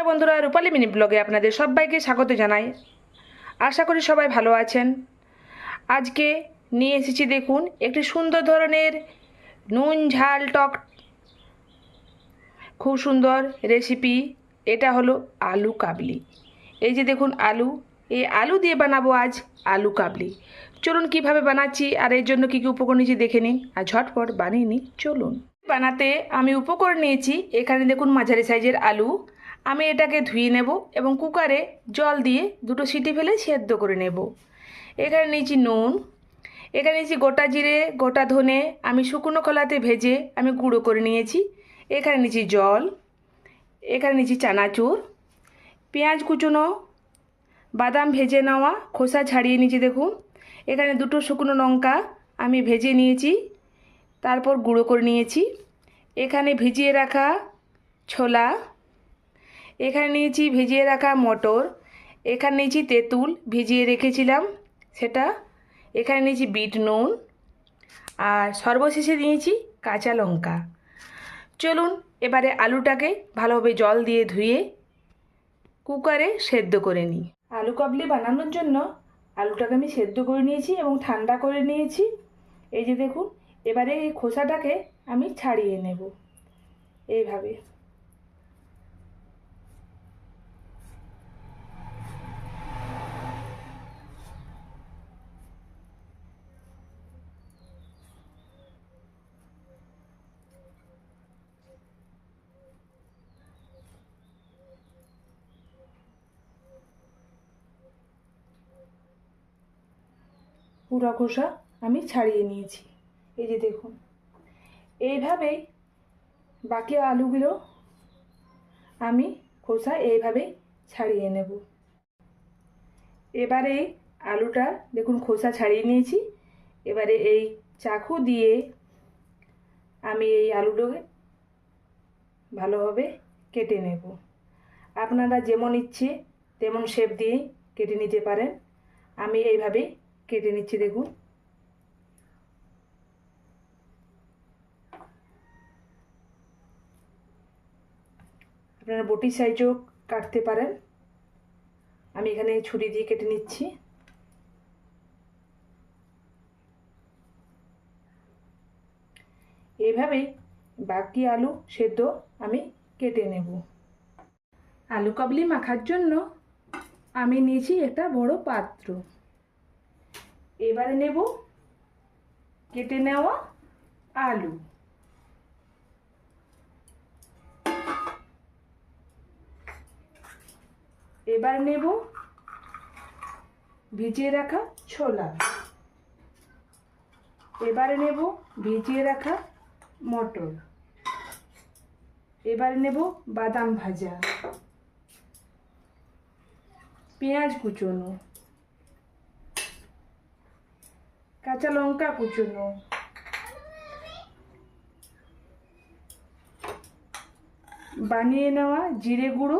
বন্ধুরা, রূপালী মিনি ব্লগে আপনাদের সবাইকে স্বাগত জানাই। আশা করি সবাই ভালো আছেন। আজকে নিয়ে এসেছি দেখুন একটি সুন্দর ধরনের নুন ঝাল টক খুব সুন্দর রেসিপি। এটা হলো আলু কাবলি। এই যে দেখুন আলু, এই আলু দিয়ে বানাবো আজ আলু কাবলি। চলুন কিভাবে বানাচ্ছি আর এর জন্য কী কী উপকরণ নিয়েছি দেখে নিন আর ঝটপট বানিয়ে নিই। চলুন। বানাতে আমি উপকরণ নিয়েছি, এখানে দেখুন মাঝারি সাইজের আলু। আমি এটাকে ধুয়ে নেব এবং কুকারে জল দিয়ে দুটো সিটি ফেলে সেদ্ধ করে নেব। এখানে নিয়েছি নুন, এখানে নিয়েছি গোটা জিরে, গোটা ধনে আমি শুকনো খোলাতে ভেজে আমি গুঁড়ো করে নিয়েছি। এখানে নিয়েছি জল, এখানে নিয়েছি চানাচুর, পেঁয়াজ কুচনো, বাদাম ভেজে নেওয়া খোসা ছাড়িয়ে নিয়েছি দেখুন। এখানে দুটো শুকনো লঙ্কা আমি ভেজে নিয়েছি, তারপর গুঁড়ো করে নিয়েছি। এখানে ভিজিয়ে রাখা ছোলা, এখানে নিয়েছি ভিজিয়ে রাখা মটর, এখানে নিয়েছি তেঁতুল ভিজিয়ে রেখেছিলাম সেটা, এখানে নিয়েছি বিট নুন আর সর্বশেষে নিয়েছি কাঁচা লঙ্কা। চলুন এবারে আলুটাকে ভালোভাবে জল দিয়ে ধুয়ে কুকারে সেদ্ধ করে নিই। আলু কাবলি বানানোর জন্য আলুটাকে আমি সেদ্ধ করে নিয়েছি এবং ঠান্ডা করে নিয়েছি। এই যে দেখুন, এবারে এই খোসাটাকে আমি ছাড়িয়ে নেব এইভাবে। পুরো খোসা আমি ছাড়িয়ে নিয়েছি। এই যে দেখুন, এইভাবেই বাকি আলুগুলো আমি খোসা এইভাবেই ছাড়িয়ে নেব। এবারে আলুটা দেখুন খোসা ছাড়িয়ে নিয়েছি। এবারে এই চাকু দিয়ে আমি এই আলুটাকে ভালোভাবে কেটে নেব। আপনারা যেমন ইচ্ছে তেমন শেপ দিয়ে কেটে নিতে পারেন। আমি এইভাবেই কেটে নিচ্ছি দেখুন। আপনারা বটি সাইজও কাটতে পারেন। আমি এখানে ছুরি দিয়ে কেটে নিচ্ছি। এইভাবেই বাকি আলু সেদ্ধ আমি কেটে নেব। আলু কাবলি মাখার জন্য আমি নিয়েছি একটা বড় পাত্র। এবারে নেব কেটে নেওয়া আলু, এবার নেব ভিজিয়ে রাখা ছোলা, এবারে নেব ভিজিয়ে রাখা মটর, এবারে নেব বাদাম ভাজা, পেঁয়াজ কুচনো, কাঁচা লঙ্কা কুচনো, বানিয়ে নেওয়া জিরে গুঁড়ো,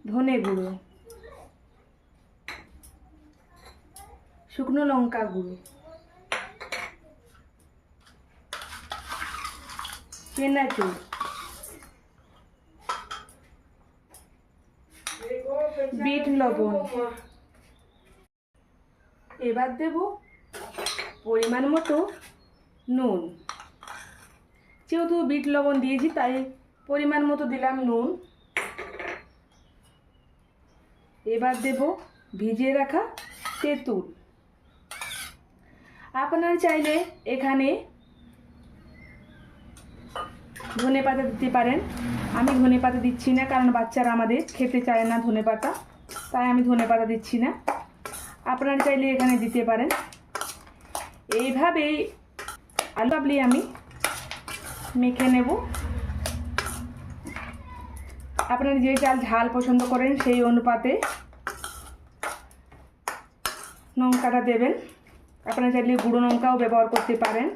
ধনে গুঁড়ো, শুকনো লঙ্কা গুঁড়ো, চানাচুর, বিট লবণ। এবার দেব পরিমাণ মতো নুন। যেহেতু বিট লবণ দিয়েছি তাই পরিমাণ মতো দিলাম নুন। এবার দেব ভিজিয়ে রাখা তেঁতুল। আপনারা চাইলে এখানে ধনেপাতা দিতে পারেন। আমি ধনেপাতা দিচ্ছি না, কারণ বাচ্চারা আমাদের খেতে চায় না ধনেপাতা, তাই আমি ধনেপাতা দিচ্ছি না। আপনারা চাইলে এখানে দিতে পারেন। এইভাবেই আলু কাবলি আমি মেখে নেব। আপনারা যে ঝাল পছন্দ করেন সেই অনুপাতে লঙ্কাটা দেবেন। আপনারা চাইলে গুঁড়ো লঙ্কাও ব্যবহার করতে পারেন।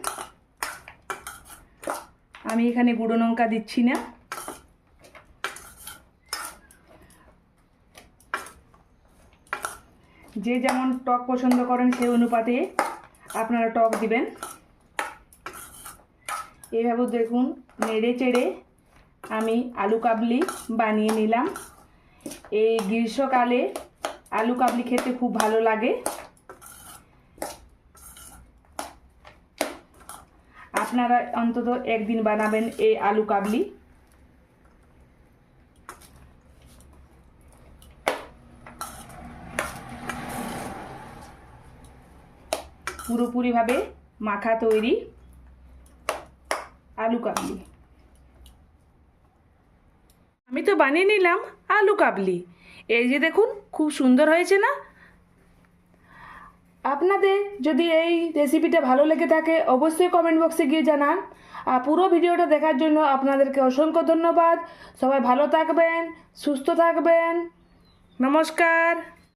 আমি এখানে গুঁড়ো লঙ্কা দিচ্ছি না। যে যেমন টক পছন্দ করেন সেই অনুপাতে আপনারা টক দিবেন। এইভাবে দেখুন নেড়ে চেড়ে আমি আলু কাবলি বানিয়ে নিলাম। এই গ্রীষ্মকালে আলু কাবলি খেতে খুব ভালো লাগে। আপনারা অন্তত একদিন বানাবেন এই আলু কাবলি। পুরোপুরিভাবে মাখা তৈরি আলু কাবলি। আমি তো বানিয়ে নিলাম আলু কাবলি। এই যে দেখুন, খুব সুন্দর হয়েছে না? আপনাদের যদি এই রেসিপিটা ভালো লেগে থাকে অবশ্যই কমেন্ট বক্সে গিয়ে জানান। আর পুরো ভিডিওটা দেখার জন্য আপনাদেরকে অসংখ্য ধন্যবাদ। সবাই ভালো থাকবেন, সুস্থ থাকবেন। নমস্কার।